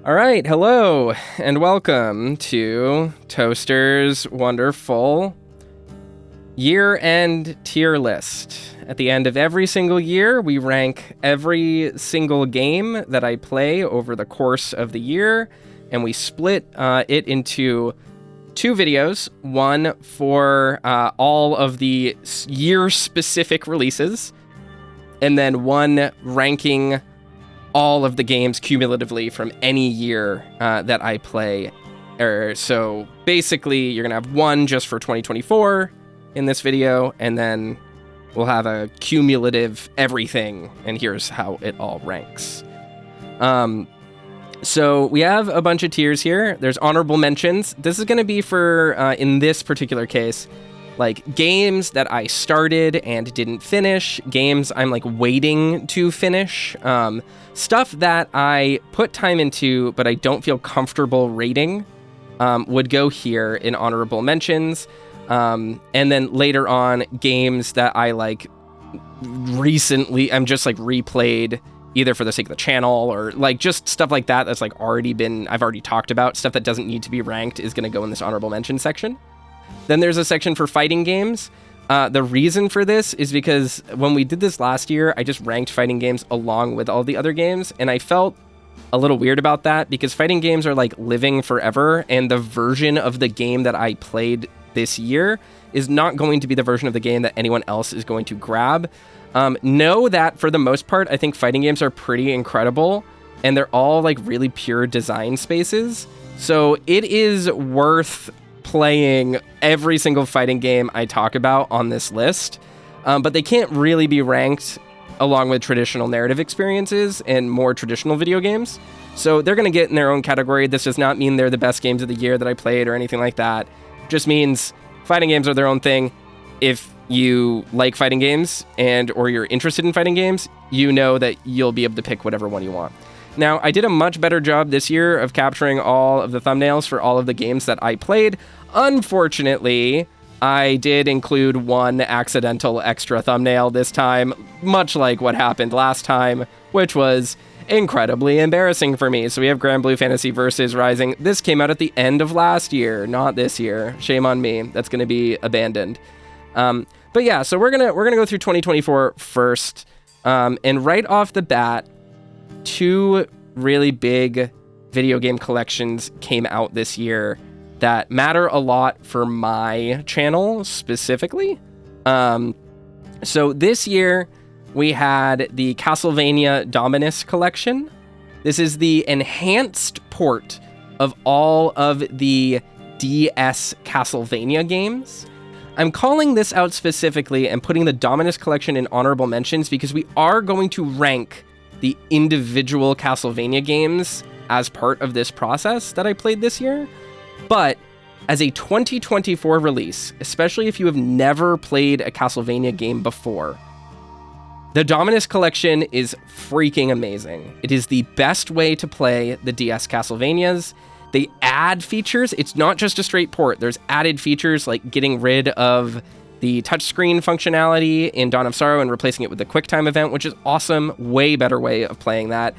All right, hello, and welcome to Toaster's wonderful year-end tier list. At the end of every single year, we rank every single game that I play over the course of the year, and we split it into two videos, one for all of the year-specific releases, and then one ranking all of the games cumulatively from any year that I play. So basically, you're going to have one just for 2024 in this video, and then we'll have a cumulative everything, and here's how it all ranks. So we have a bunch of tiers here. There's honorable mentions. This is going to be for, in this particular case, like games that I started and didn't finish, games I'm like waiting to finish, stuff that I put time into but I don't feel comfortable rating would go here in honorable mentions. And then later on, games that I like recently, I'm just like replayed either for the sake of the channel or like just stuff like that that's like I've already talked about. Stuff that doesn't need to be ranked is going to go in this honorable mention section. Then there's a section for fighting games. The reason for this is because when we did this last year, I just ranked fighting games along with all the other games, and I felt a little weird about that because fighting games are like living forever, and the version of the game that I played this year is not going to be the version of the game that anyone else is going to grab. Know that for the most part, I think fighting games are pretty incredible, and they're all like really pure design spaces. So it is worth playing every single fighting game I talk about on this list, but they can't really be ranked along with traditional narrative experiences and more traditional video games. So they're going to get in their own category. This does not mean they're the best games of the year that I played or anything like that. It just means fighting games are their own thing. If you like fighting games or you're interested in fighting games, you know that you'll be able to pick whatever one you want. Now, I did a much better job this year of capturing all of the thumbnails for all of the games that I played. Unfortunately, I did include one accidental extra thumbnail this time, much like what happened last time, which was incredibly embarrassing for me. So we have Grand Blue Fantasy Versus Rising. This came out at the end of last year, not this year. Shame on me. That's going to be abandoned. But yeah, so we're gonna go through 2024 first, and right off the bat, two really big video game collections came out this year that matter a lot for my channel specifically. So this year we had the Castlevania Dominus collection. This is the enhanced port of all of the DS Castlevania games. I'm calling this out specifically and putting the Dominus collection in honorable mentions because we are going to rank the individual Castlevania games as part of this process that I played this year. But as a 2024 release, especially if you have never played a Castlevania game before, the Dominus collection is freaking amazing. It is the best way to play the DS Castlevanias. They add features. It's not just a straight port. There's added features like getting rid of the touchscreen functionality in Dawn of Sorrow and replacing it with the QuickTime event, which is awesome. Way better way of playing that.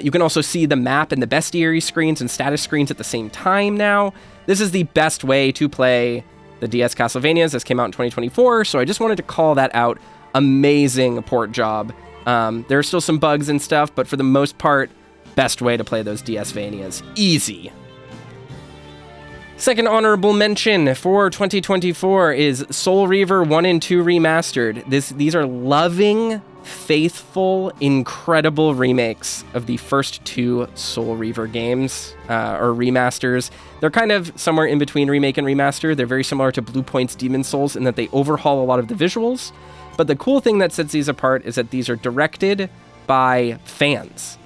You can also see the map and the bestiary screens and status screens at the same time now. This is the best way to play the DS Castlevanias. This came out in 2024, so I just wanted to call that out. Amazing port job. There are still some bugs and stuff, but for the most part, best way to play those DS-Vanias. Easy. Second honorable mention for 2024 is Soul Reaver 1 and 2 Remastered. These are loving, faithful, incredible remakes of the first two Soul Reaver games, or remasters. They're kind of somewhere in between remake and remaster. They're very similar to Blue Point's Demon Souls in that they overhaul a lot of the visuals. But the cool thing that sets these apart is that these are directed by fans.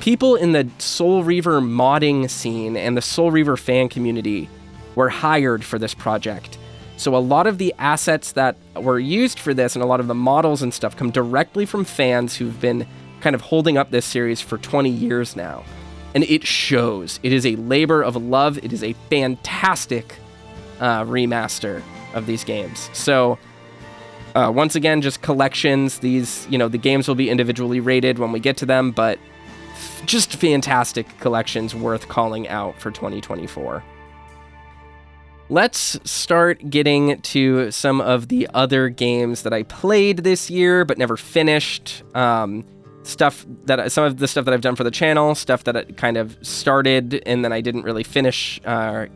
People in the Soul Reaver modding scene and the Soul Reaver fan community were hired for this project. So a lot of the assets that were used for this and a lot of the models and stuff come directly from fans who've been kind of holding up this series for 20 years now. And it shows. It is a labor of love. It is a fantastic remaster of these games. So once again, just collections. These, the games will be individually rated when we get to them, but just fantastic collections worth calling out for 2024. Let's start getting to some of the other games that I played this year but never finished. Some of the stuff that I've done for the channel, stuff that I kind of started and then I didn't really finish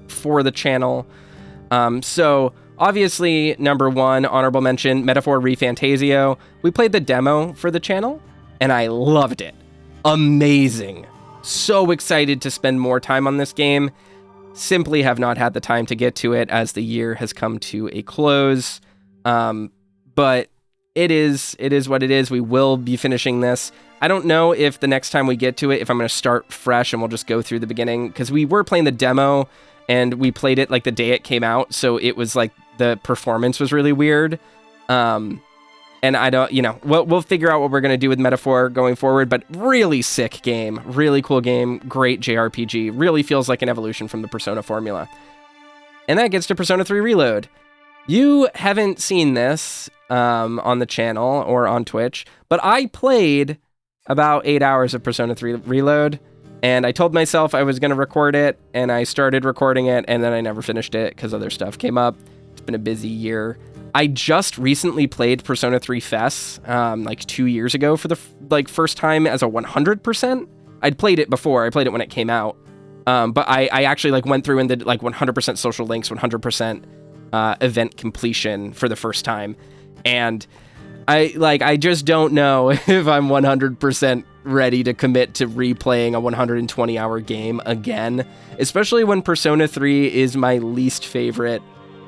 for the channel. So obviously, number one, honorable mention, Metaphor ReFantasio. We played the demo for the channel and I loved it. Amazing. So excited to spend more time on this game. Simply have not had the time to get to it as the year has come to a close. But it is what it is. We will be finishing this. I don't know if the next time we get to it, if I'm going to start fresh and we'll just go through the beginning, because we were playing the demo and we played it like the day it came out. So it was like the performance was really weird. And I don't, we'll figure out what we're going to do with Metaphor going forward, but really sick game, really cool game, great JRPG, really feels like an evolution from the Persona formula. And that gets to Persona 3 Reload. You haven't seen this on the channel or on Twitch, but I played about 8 hours of Persona 3 Reload, and I told myself I was going to record it, and I started recording it, and then I never finished it because other stuff came up. It's been a busy year. I just recently played Persona 3 FES, like 2 years ago for the first time as a 100%. I'd played it before. I played it when it came out. But I actually went through and did 100% social links, 100% event completion for the first time. And I just don't know if I'm 100% ready to commit to replaying a 120-hour game again, especially when Persona 3 is my least favorite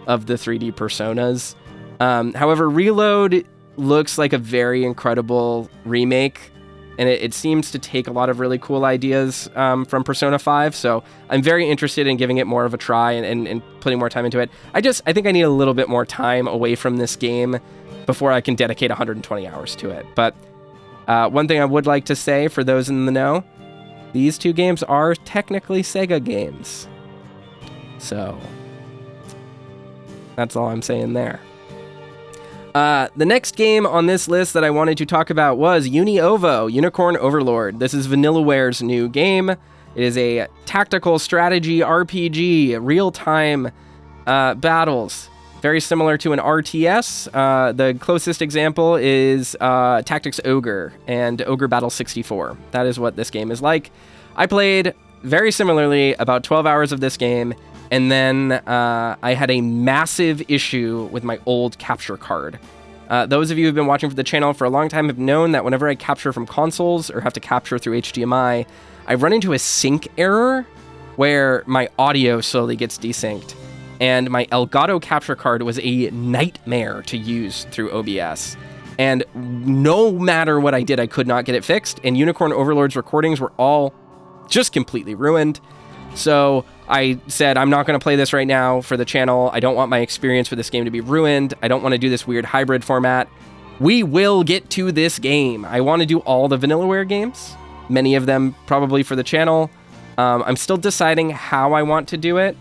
of the 3D Personas. However, Reload looks like a very incredible remake, and it seems to take a lot of really cool ideas from Persona 5, so I'm very interested in giving it more of a try and putting more time into it. I think I need a little bit more time away from this game before I can dedicate 120 hours to it. But one thing I would like to say for those in the know, these two games are technically Sega games. So that's all I'm saying there. The next game on this list that I wanted to talk about was Uni-Ovo, Unicorn Overlord. This is Vanillaware's new game. It is a tactical strategy RPG, real-time battles. Very similar to an RTS. The closest example is Tactics Ogre and Ogre Battle 64. That is what this game is like. I played very similarly about 12 hours of this game, and then I had a massive issue with my old capture card. Those of you who've been watching for the channel for a long time have known that whenever I capture from consoles or have to capture through HDMI, I run into a sync error where my audio slowly gets desynced. And my Elgato capture card was a nightmare to use through OBS. And no matter what I did, I could not get it fixed. And Unicorn Overlord's recordings were all just completely ruined. So I said, I'm not going to play this right now for the channel. I don't want my experience with this game to be ruined. I don't want to do this weird hybrid format. We will get to this game. I want to do all the Vanillaware games, many of them probably for the channel. I'm still deciding how I want to do it.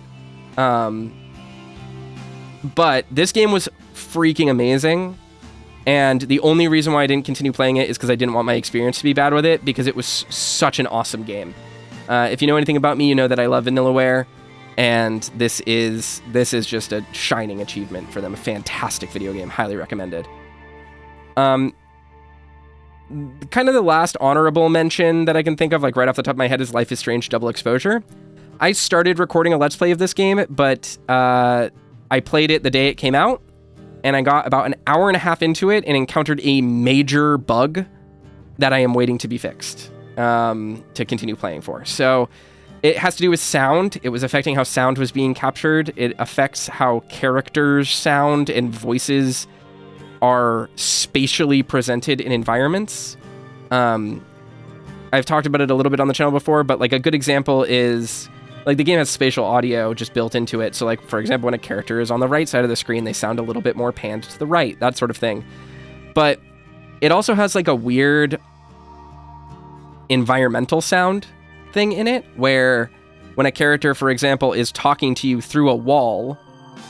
But this game was freaking amazing. And the only reason why I didn't continue playing it is because I didn't want my experience to be bad with it, because it was such an awesome game. If you know anything about me, you know that I love Vanillaware, and this is just a shining achievement for them. A fantastic video game, highly recommended. Kind of the last honorable mention that I can think of, right off the top of my head, is Life is Strange Double Exposure. I started recording a Let's Play of this game, but I played it the day it came out, and I got about an hour and a half into it and encountered a major bug that I am waiting to be fixed. To continue playing for. So it has to do with sound. It was affecting how sound was being captured. It affects how characters sound and voices are spatially presented in environments. I've talked about it a little bit on the channel before, but a good example is the game has spatial audio just built into it. So for example, when a character is on the right side of the screen, they sound a little bit more panned to the right, that sort of thing. But it also has a weird environmental sound thing in it, where when a character, for example, is talking to you through a wall,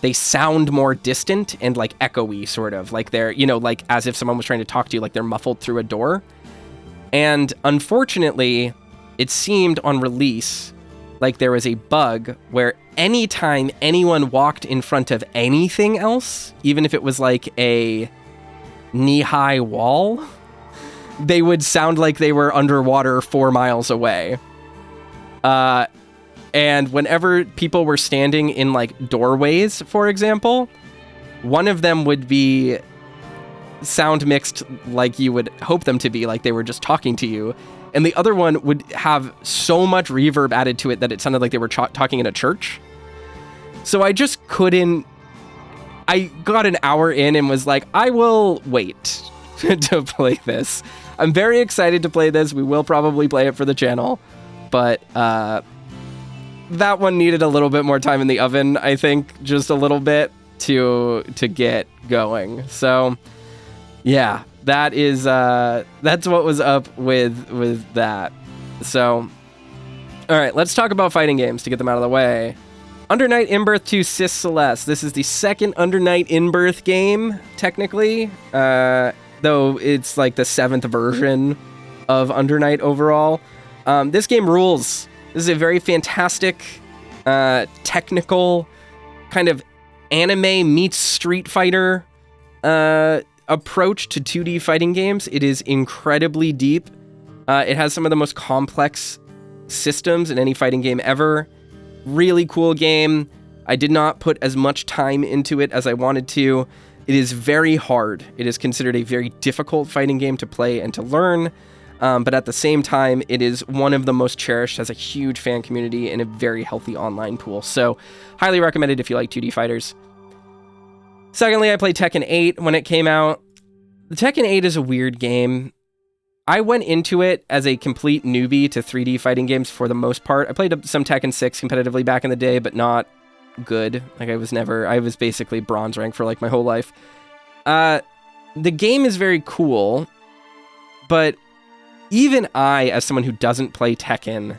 they sound more distant and echoey, sort of they're, as if someone was trying to talk to you, they're muffled through a door. And unfortunately, it seemed on release like there was a bug where anytime anyone walked in front of anything else, even if it was like a knee-high wall, they would sound like they were underwater 4 miles away. And whenever people were standing in like doorways, for example, one of them would be sound mixed like you would hope them to be, like they were just talking to you. And the other one would have so much reverb added to it that it sounded like they were talking in a church. So I just couldn't. I got an hour in and was like, I will wait to play this. I'm very excited to play this. We will probably play it for the channel. But that one needed a little bit more time in the oven, I think, just a little bit to get going. So yeah, that is that's what was up with that. So all right, let's talk about fighting games to get them out of the way. Under Night In-Birth 2 Sis Celeste. This is the second Under Night In-Birth game, technically, though it's like the 7th version of Under Night overall. This game rules. This is a very fantastic, technical, kind of anime meets Street Fighter approach to 2D fighting games. It is incredibly deep. It has some of the most complex systems in any fighting game ever. Really cool game. I did not put as much time into it as I wanted to. It is very hard. It is considered a very difficult fighting game to play and to learn. But at the same time, it is one of the most cherished, has a huge fan community and a very healthy online pool. So highly recommended if you like 2D fighters. Secondly, I played Tekken 8 when it came out. The Tekken 8 is a weird game. I went into it as a complete newbie to 3D fighting games for the most part. I played some Tekken 6 competitively back in the day, but not good. Like I was basically bronze rank for like my whole life. The game is very cool, but even I, as someone who doesn't play Tekken,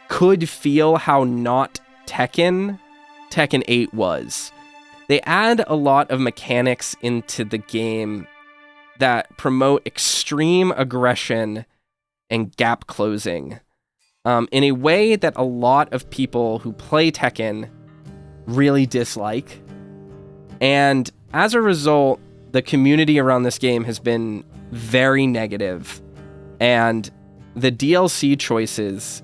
could feel how not Tekken 8 was. They add a lot of mechanics into the game that promote extreme aggression and gap closing in a way that a lot of people who play Tekken really dislike. And as a result, the community around this game has been very negative. And the DLC choices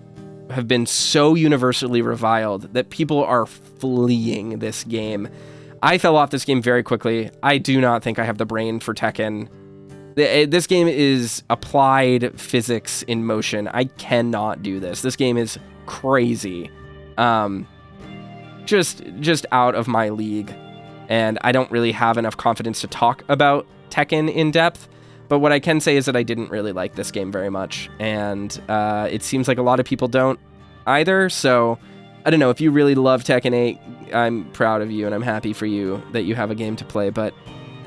have been so universally reviled that people are fleeing this game. I fell off this game very quickly. I do not think I have the brain for Tekken. This game is applied physics in motion. I cannot do this. This game is crazy. Just out of my league. And I don't really have enough confidence to talk about Tekken in depth. But what I can say is that I didn't really like this game very much. And it seems like a lot of people don't either. So I don't know. If you really love Tekken 8, I'm proud of you and I'm happy for you that you have a game to play. But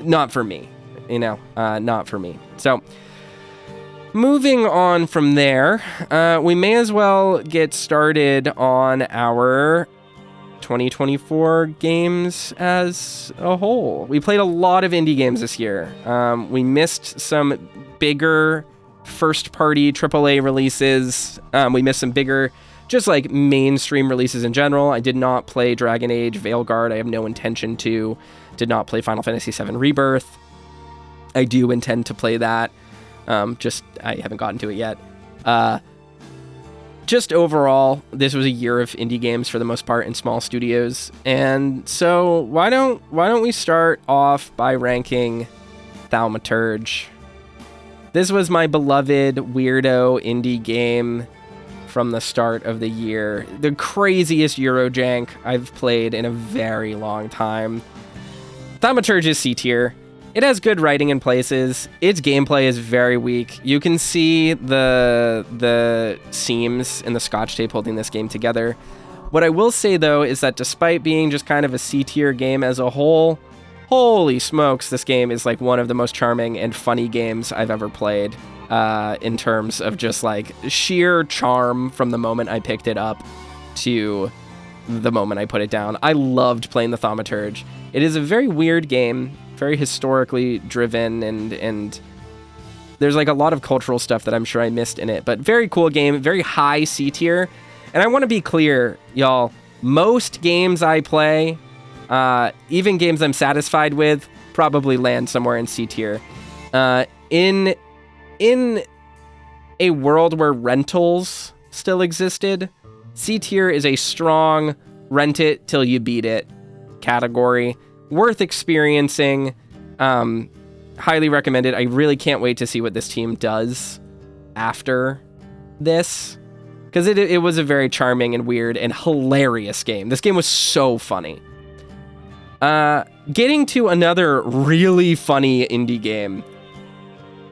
not for me. Not for me. So moving on from there, we may as well get started on our 2024 games as a whole. We played a lot of indie games this year. We missed some bigger first-party AAA releases. We missed some bigger, just like mainstream releases in general. I did not play Dragon Age Veilguard. I have no intention to. Did not play Final Fantasy VII Rebirth. I do intend to play that. I haven't gotten to it yet. Just overall, this was a year of indie games for the most part in small studios. And so why don't we start off by ranking Thaumaturge? This was my beloved weirdo indie game from the start of the year. The craziest Eurojank I've played in a very long time. Thaumaturge is C tier. It has good writing in places. Its gameplay is very weak. You can see the seams in the Scotch tape holding this game together. What I will say, though, is that despite being just kind of a C-tier game as a whole, holy smokes, this game is like one of the most charming and funny games I've ever played in terms of just like sheer charm from the moment I picked it up to the moment I put it down. I loved playing the Thaumaturge. It is a very weird game, very historically driven, and there's like a lot of cultural stuff that I'm sure I missed in it, but very cool game, very high C tier. And I want to be clear, y'all, most games I play, even games I'm satisfied with, probably land somewhere in C tier. In a world where rentals still existed, C tier is a strong rent it till you beat it category. Worth experiencing. Highly recommended. I really can't wait to see what this team does after this, because it was a very charming and weird and hilarious game. This game was so funny. Getting to another really funny indie game,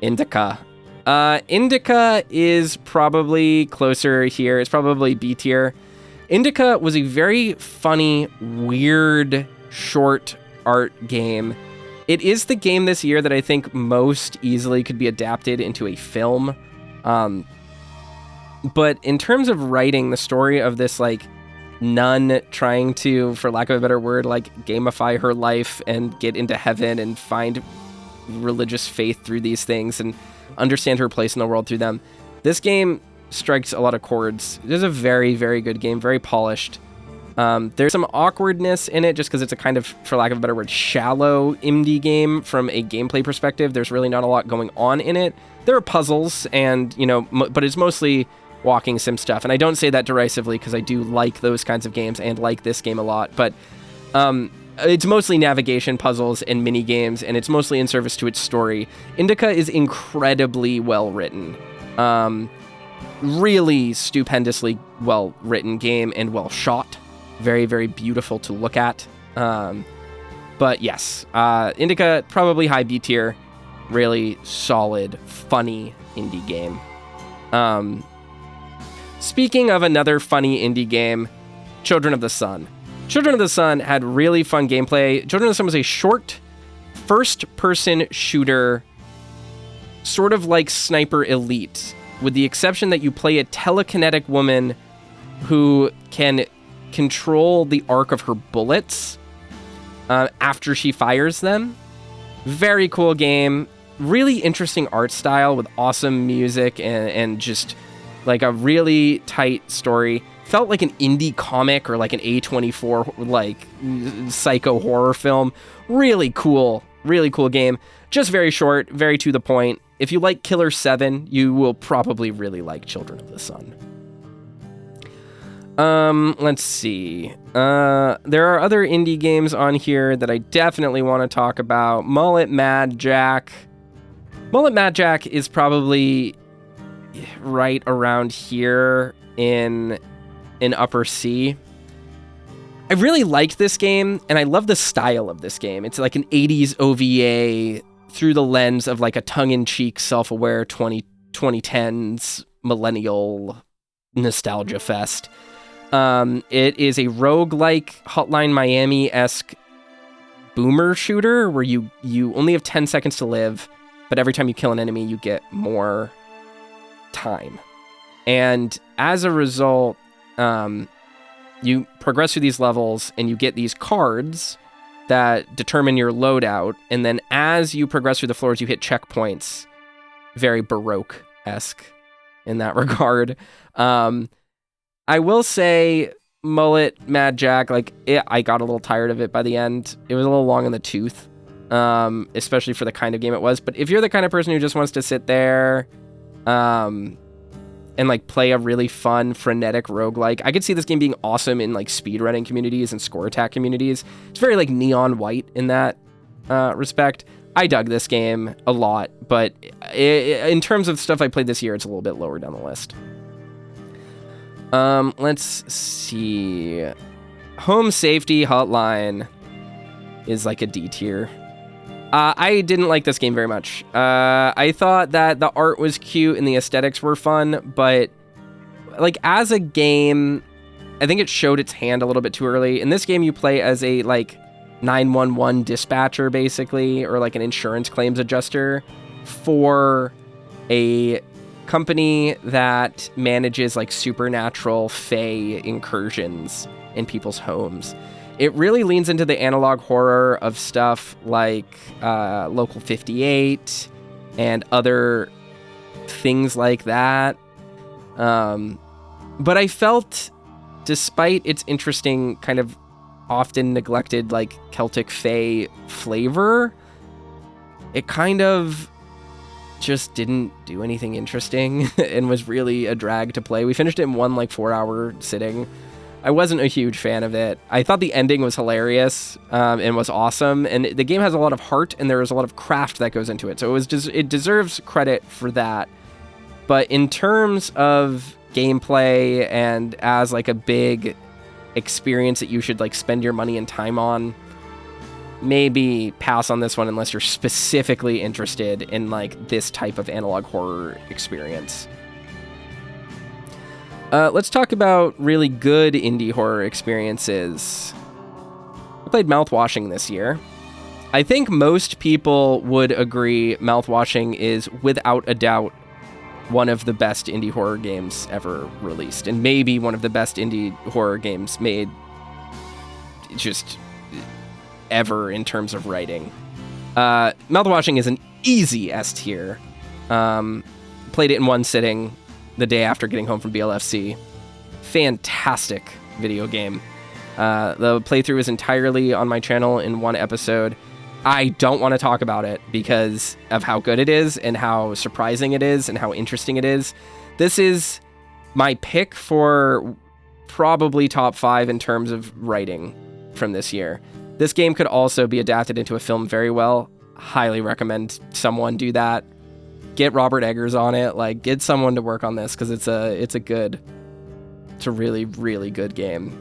Indica. Indica is probably closer here. It's probably B tier. Indica was a very funny, weird, short art game. It is the game this year that I think most easily could be adapted into a film. But in terms of writing the story of this, like, nun trying to, for lack of a better word, like, gamify her life and get into heaven and find religious faith through these things and understand her place in the world through them. This game strikes a lot of chords. It is a very, very good game, very polished. There's some awkwardness in it just because it's a kind of, for lack of a better word, shallow indie game from a gameplay perspective. There's really not a lot going on in it. There are puzzles and, you know, but it's mostly walking sim stuff. And I don't say that derisively because I do like those kinds of games and like this game a lot. But it's mostly navigation puzzles and mini games, and it's mostly in service to its story. Indica is incredibly well written. Really stupendously well written game and well shot. Very, very beautiful to look at. But yes, Indica, probably high B tier. Really solid, funny indie game. Speaking of another funny indie game, Children of the Sun. Children of the Sun had really fun gameplay. Children of the Sun was a short, first-person shooter, sort of like Sniper Elite, with the exception that you play a telekinetic woman who can control the arc of her bullets after she fires them. Very cool game. Really interesting art style with awesome music and just like a really tight story. Felt like an indie comic or like an A24 like psycho horror film. Really cool game. Just very short, very to the point. If you like Killer 7, you will probably really like Children of the Sun. Let's see. There are other indie games on here that I definitely want to talk about. Mullet Mad Jack. Mullet Mad Jack is probably right around here in upper C. I really liked this game, and I love the style of this game. It's like an 80s OVA through the lens of like a tongue-in-cheek, self-aware 2010s millennial nostalgia fest. It is a roguelike Hotline Miami-esque boomer shooter where you only have 10 seconds to live, but every time you kill an enemy, you get more time. And as a result, you progress through these levels and you get these cards that determine your loadout. And then as you progress through the floors, you hit checkpoints. Very Baroque-esque in that regard. I will say Mullet Mad Jack, I got a little tired of it by the end. It was a little long in the tooth, especially for the kind of game it was. But if you're the kind of person who just wants to sit there and like play a really fun, frenetic roguelike, I could see this game being awesome in like speedrunning communities and score attack communities. It's very like neon white in that respect. I dug this game a lot, but in terms of stuff I played this year, it's a little bit lower down the list. Let's see. Home Safety Hotline is like a D tier. I didn't like this game very much. I thought that the art was cute and the aesthetics were fun, but like as a game, I think it showed its hand a little bit too early. In this game, you play as a like 911 dispatcher, basically, or like an insurance claims adjuster for a company that manages like supernatural fae incursions in people's homes. It really leans into the analog horror of stuff like Local 58 and other things like that. But I felt, despite its interesting kind of often neglected like Celtic Fae flavor, it kind of just didn't do anything interesting and was really a drag to play. We finished it in one like 4-hour sitting. I wasn't a huge fan of it. I thought the ending was hilarious and was awesome, and the game has a lot of heart and there is a lot of craft that goes into it, so it deserves credit for that. But in terms of gameplay and as like a big experience that you should like spend your money and time on, maybe pass on this one unless you're specifically interested in like this type of analog horror experience. Let's talk about really good indie horror experiences. I played Mouthwashing this year. I think most people would agree Mouthwashing is without a doubt one of the best indie horror games ever released, and maybe one of the best indie horror games made just ever in terms of writing. Mouthwashing is an easy S tier. Played it in one sitting the day after getting home from BLFC. Fantastic video game. The playthrough is entirely on my channel in one episode. I don't want to talk about it because of how good it is and how surprising it is and how interesting it is. This is my pick for probably top 5 in terms of writing from this year. This game could also be adapted into a film very well. Highly recommend someone do that. Get Robert Eggers on it. Like, get someone to work on this because it's a really, really good game.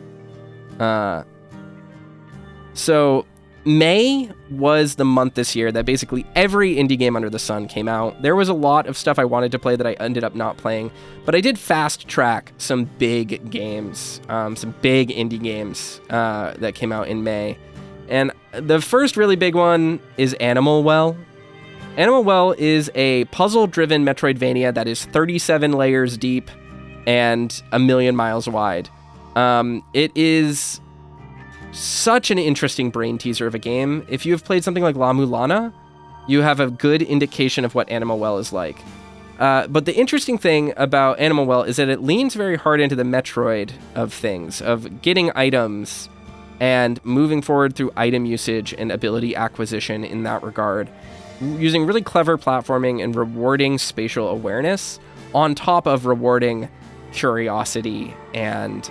So May was the month this year that basically every indie game under the sun came out. There was a lot of stuff I wanted to play that I ended up not playing, but I did fast track some big games, some big indie games that came out in May. And the first really big one is Animal Well. Animal Well is a puzzle-driven Metroidvania that is 37 layers deep and a million miles wide. It is such an interesting brain teaser of a game. If you have played something like La Mulana, you have a good indication of what Animal Well is like. But the interesting thing about Animal Well is that it leans very hard into the Metroid of things, of getting items and moving forward through item usage and ability acquisition in that regard, using really clever platforming and rewarding spatial awareness on top of rewarding curiosity and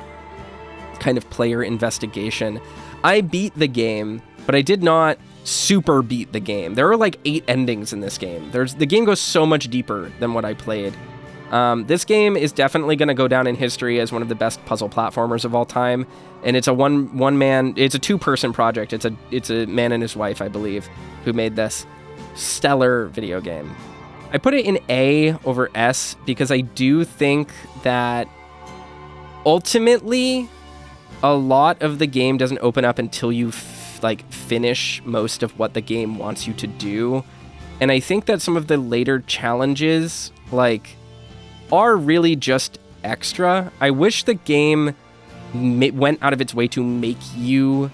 kind of player investigation. I beat the game, but I did not super beat the game. There are like 8 endings in this game. The game goes so much deeper than what I played. This game is definitely going to go down in history as one of the best puzzle platformers of all time, and it's a it's a 2-person project. It's a man and his wife, I believe, who made this stellar video game. I put it in A over S because I do think that ultimately a lot of the game doesn't open up until you finish most of what the game wants you to do, and I think that some of the later challenges are really just extra. I wish the game went out of its way to make you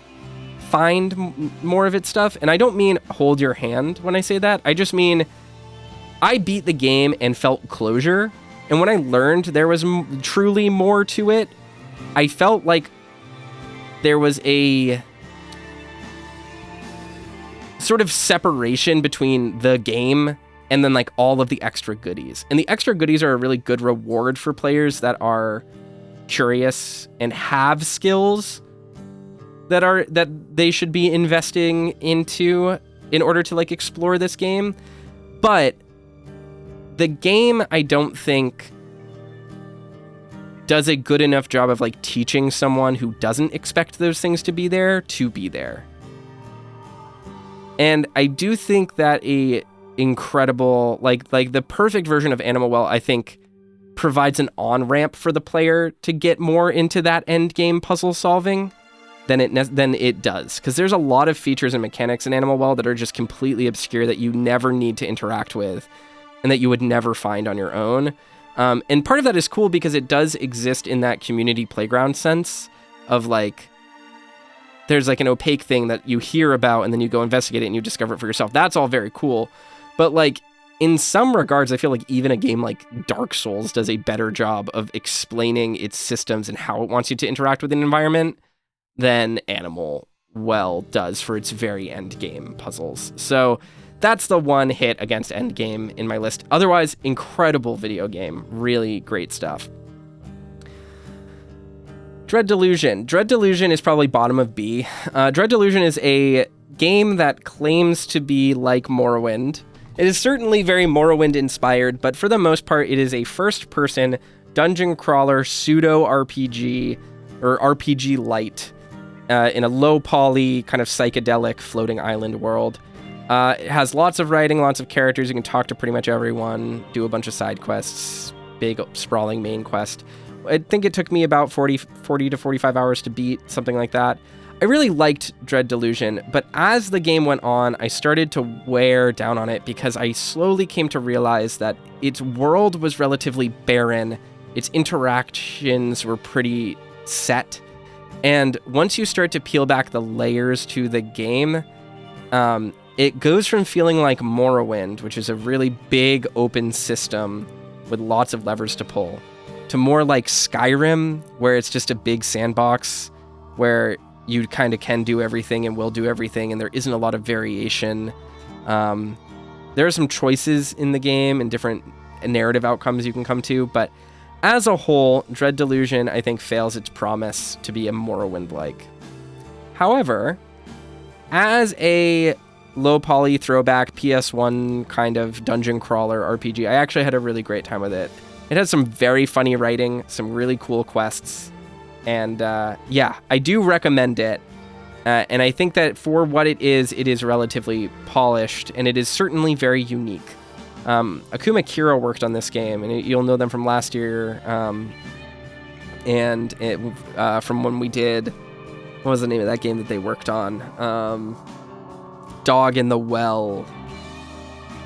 find more of its stuff, and I don't mean hold your hand when I say that. I just mean I beat the game and felt closure, and when I learned there was truly more to it, I felt like there was a sort of separation between the game and then all of the extra goodies. And the extra goodies are a really good reward for players that are curious and have skills that they should be investing into in order to explore this game. But the game, I don't think, does a good enough job of teaching someone who doesn't expect those things to be there. And I do think that a incredible, the perfect version of Animal Well, I think, provides an on-ramp for the player to get more into that end game puzzle solving than it does. Because there's a lot of features and mechanics in Animal Well that are just completely obscure that you never need to interact with and that you would never find on your own. And part of that is cool because it does exist in that community playground sense of there's an opaque thing that you hear about and then you go investigate it and you discover it for yourself. That's all very cool. But in some regards, I feel like even a game like Dark Souls does a better job of explaining its systems and how it wants you to interact with an environment than Animal Well does for its very end game puzzles. So that's the one hit against Endgame in my list. Otherwise, incredible video game. Really great stuff. Dread Delusion. Dread Delusion is probably bottom of B. Dread Delusion is a game that claims to be like Morrowind. It is certainly very Morrowind inspired, but for the most part, it is a first-person dungeon crawler pseudo RPG or RPG light in a low poly kind of psychedelic floating island world. It has lots of writing, lots of characters. You can talk to pretty much everyone, do a bunch of side quests, big sprawling main quest. I think it took me about 40 to 45 hours to beat, something like that. I really liked Dread Delusion, but as the game went on, I started to wear down on it because I slowly came to realize that its world was relatively barren, its interactions were pretty set, and once you start to peel back the layers to the game, it goes from feeling like Morrowind, which is a really big open system with lots of levers to pull, to more like Skyrim, where it's just a big sandbox where you kind of can do everything and will do everything, and there isn't a lot of variation. There are some choices in the game and different narrative outcomes you can come to, but as a whole, Dread Delusion, I think, fails its promise to be a Morrowind-like. However, as a low-poly throwback PS1 kind of dungeon crawler RPG, I actually had a really great time with it. It has some very funny writing, some really cool quests, and yeah, I do recommend it. And I think that for what it is relatively polished, and it is certainly very unique. Akuma Kira worked on this game, and you'll know them from last year, and from when we did, what was the name of that game that they worked on? Dog in the Well,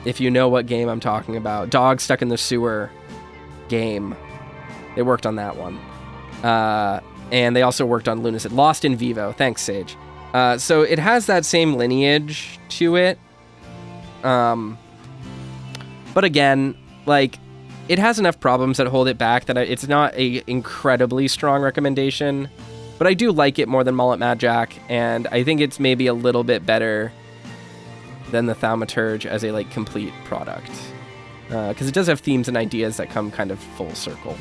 if you know what game I'm talking about. Dog Stuck in the Sewer game. They worked on that one. And they also worked on Lunacy. Lost in Vivo. Thanks, Sage. So it has that same lineage to it. But again, like, it has enough problems that hold it back that it's not a incredibly strong recommendation. But I do like it more than Mullet Mad Jack, and I think it's maybe a little bit better than the Thaumaturge as a like complete product. Because it does have themes and ideas that come kind of full circle.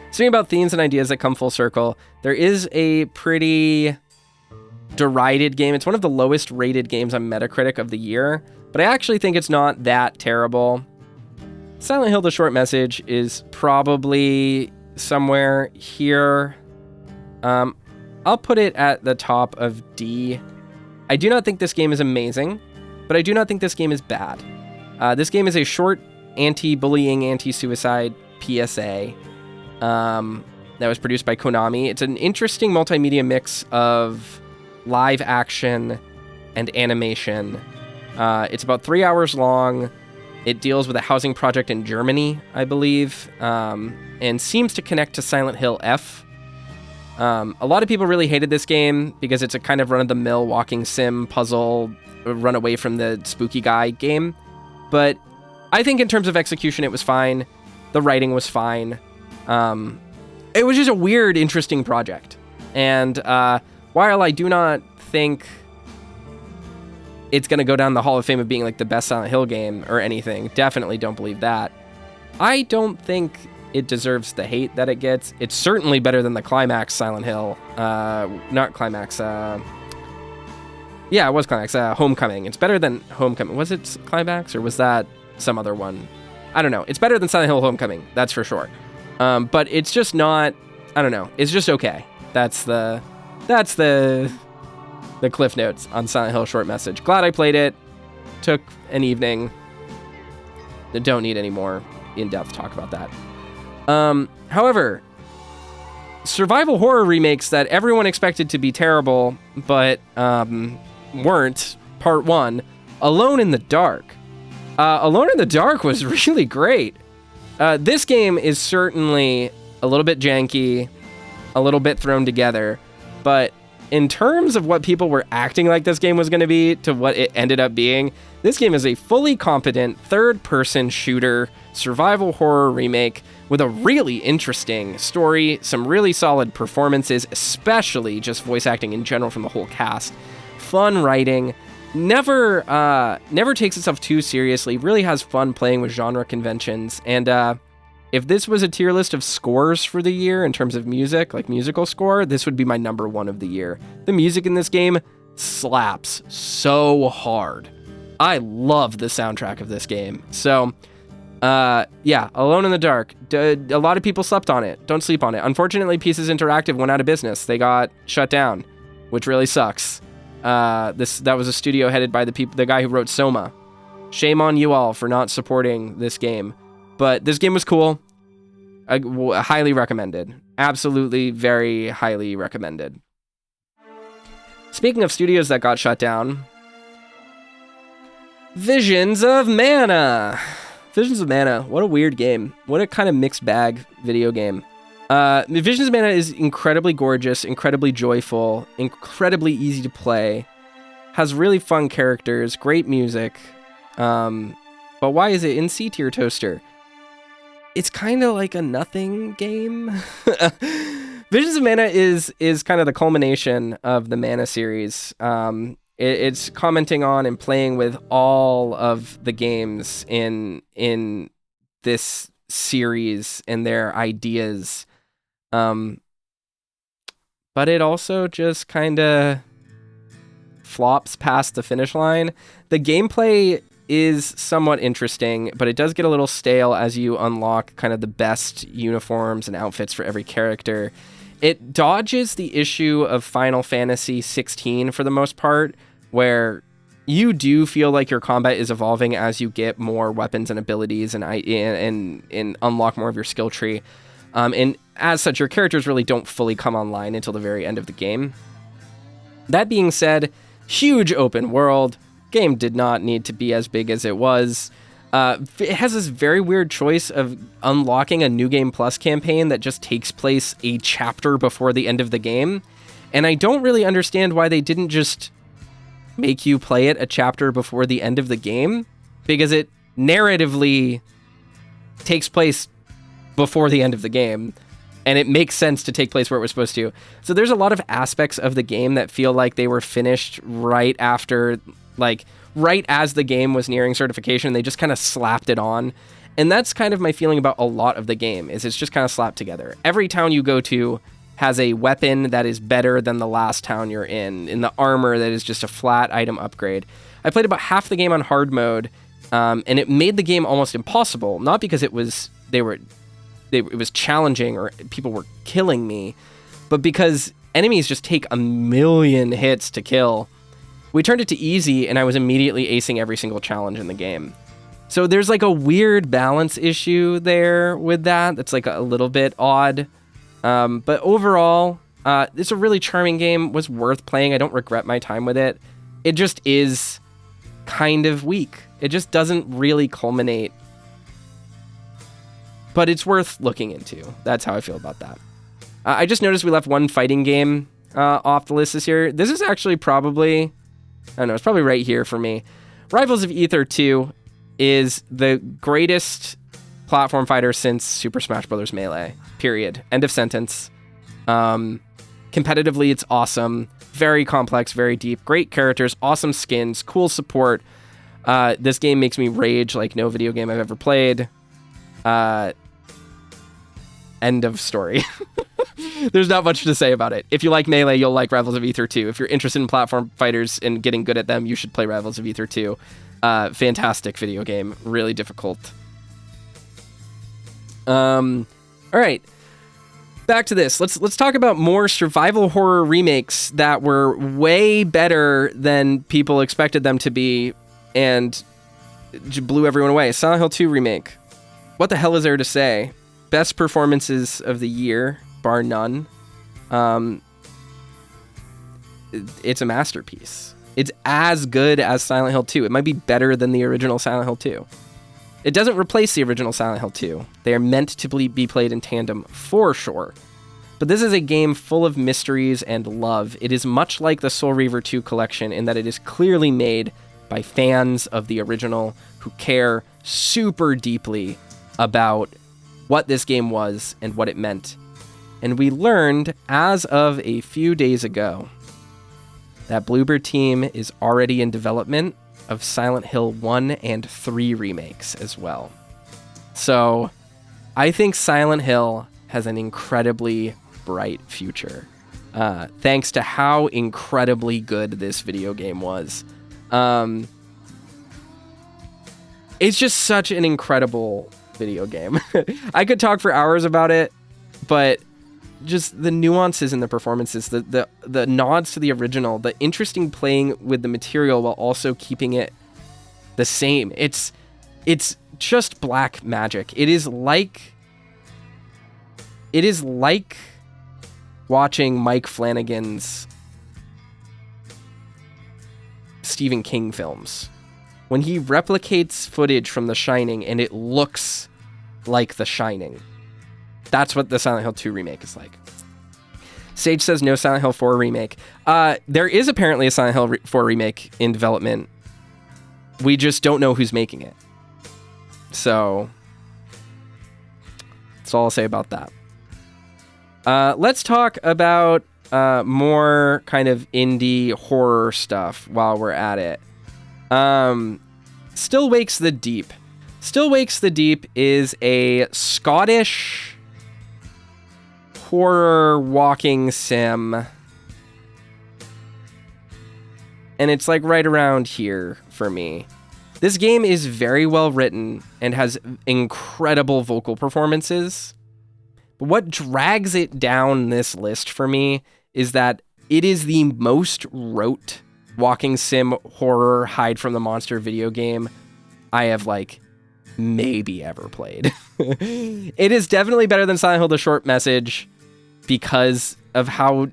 Speaking about themes and ideas that come full circle, there is a pretty derided game. It's one of the lowest rated games on Metacritic of the year, but I actually think it's not that terrible. Silent Hill: The Short Message is probably somewhere here. I'll put it at the top of D. I do not think this game is amazing, but I do not think this game is bad. This game is a short anti-bullying, anti-suicide PSA that was produced by Konami. It's an interesting multimedia mix of live action and animation. It's about 3 hours long. It deals with a housing project in Germany, I believe, and seems to connect to Silent Hill F. A lot of people really hated this game because it's a kind of run-of-the-mill walking sim puzzle, run away from the spooky guy game. But I think in terms of execution, it was fine. The writing was fine. It was just a weird, interesting project. And while I do not think it's going to go down the Hall of Fame of being like the best Silent Hill game or anything, definitely don't believe that, I don't think it deserves the hate that it gets. It's certainly better than the Climax Silent Hill. Not Climax. Yeah, it was Climax. Homecoming. It's better than Homecoming. Was it Climax or was that some other one? I don't know. It's better than Silent Hill Homecoming. That's for sure. But it's just not, I don't know. It's just okay. That's the Cliff Notes on Silent Hill Short Message. Glad I played it. Took an evening. Don't need any more in-depth talk about that. However, survival horror remakes that everyone expected to be terrible, but weren't. Part 1, Alone in the Dark. Alone in the Dark was really great. This game is certainly a little bit janky, a little bit thrown together, but in terms of what people were acting like this game was going to be to what it ended up being, this game is a fully competent third-person shooter survival horror remake with a really interesting story, some really solid performances, especially just voice acting in general from the whole cast, fun writing, never takes itself too seriously, really has fun playing with genre conventions, and if this was a tier list of scores for the year in terms of music, like musical score, this would be my number one of the year. The music in this game slaps so hard. I love the soundtrack of this game. So, yeah, Alone in the Dark. A lot of people slept on it. Don't sleep on it. Unfortunately, Pieces Interactive went out of business. They got shut down, which really sucks. That was a studio headed by the guy who wrote Soma. Shame on you all for not supporting this game. But this game was cool. Highly recommended. Absolutely very highly recommended. Speaking of studios that got shut down, Visions of Mana. Visions of Mana. What a weird game. What a kind of mixed bag video game. Visions of Mana is incredibly gorgeous, incredibly joyful, incredibly easy to play. Has really fun characters, great music. But why is it in C tier, Toaster? It's kind of like a nothing game. Visions of Mana is kind of the culmination of the Mana series. It's commenting on and playing with all of the games in this series and their ideas. But it also just kind of flops past the finish line. The gameplay is somewhat interesting, but it does get a little stale as you unlock kind of the best uniforms and outfits for every character. It dodges the issue of Final Fantasy 16 for the most part, where you do feel like your combat is evolving as you get more weapons and abilities and unlock more of your skill tree. And as such, your characters really don't fully come online until the very end of the game. That being said, huge open world. Game did not need to be as big as it was. It has this very weird choice of unlocking a New Game Plus campaign that just takes place a chapter before the end of the game. And I don't really understand why they didn't just make you play it a chapter before the end of the game, because it narratively takes place before the end of the game, and it makes sense to take place where it was supposed to. So there's a lot of aspects of the game that feel like they were finished right after, like, right as the game was nearing certification. They just kind of slapped it on. And that's kind of my feeling about a lot of the game, is it's just kind of slapped together. Every town you go to has a weapon that is better than the last town you're in the armor that is just a flat item upgrade. I played about half the game on hard mode, and it made the game almost impossible, not because it was challenging or people were killing me, but because enemies just take a million hits to kill. We turned it to easy, and I was immediately acing every single challenge in the game. So there's like a weird balance issue there with that. That's like a little bit odd. But overall, it's a really charming game, was worth playing. I don't regret my time with it. It just is kind of weak. It just doesn't really culminate. But it's worth looking into. That's how I feel about that. I just noticed we left one fighting game off the list this year. This is actually probably, I don't know, it's probably right here for me. Rivals of Aether 2 is the greatest platform fighter since Super Smash Bros. Melee. Period. End of sentence. Competitively, it's awesome. Very complex, very deep. Great characters, awesome skins, cool support. This game makes me rage like no video game I've ever played. End of story. There's not much to say about it. If you like Melee, you'll like Rivals of Aether 2. If you're interested in platform fighters and getting good at them, you should play Rivals of Aether 2. Fantastic video game. Really difficult. All right. Back to this. Let's talk about more survival horror remakes that were way better than people expected them to be and blew everyone away. Silent Hill 2 remake. What the hell is there to say? Best performances of the year, bar none. It's a masterpiece. It's as good as Silent Hill 2. It might be better than the original Silent Hill 2. It doesn't replace the original Silent Hill 2. They are meant to be played in tandem for sure. But this is a game full of mysteries and love. It is much like the Soul Reaver 2 collection in that it is clearly made by fans of the original who care super deeply about what this game was and what it meant. And we learned, as of a few days ago, that Bloober Team is already in development of Silent Hill 1 and 3 remakes as well. So I think Silent Hill has an incredibly bright future, thanks to how incredibly good this video game was. It's just such an incredible video game. I could talk for hours about it, but just the nuances in the performances, the nods to the original, the interesting playing with the material while also keeping it the same. It's just black magic. It is like watching Mike Flanagan's Stephen King films. When he replicates footage from The Shining and it looks like The Shining. That's what the Silent Hill 2 remake is like. Sage says no Silent Hill 4 remake. There is apparently a Silent Hill 4 remake in development. We just don't know who's making it. So that's all I'll say about that. Let's talk about more kind of indie horror stuff while we're at it. Still Wakes the Deep. Still Wakes the Deep is a Scottish horror walking sim. And it's like right around here for me. This game is very well written and has incredible vocal performances. But what drags it down this list for me is that it is the most rote walking sim horror hide from the monster video game I have maybe ever played. It is definitely better than Silent Hill The Short Message because of how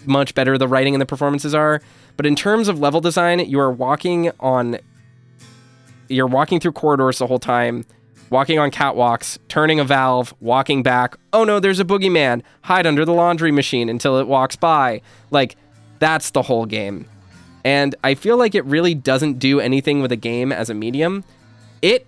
much better the writing and the performances are. But in terms of level design, you're walking through corridors the whole time, walking on catwalks, turning a valve, walking back. Oh no, there's a boogeyman. Hide under the laundry machine until it walks by. That's the whole game. And I feel like it really doesn't do anything with a game as a medium. It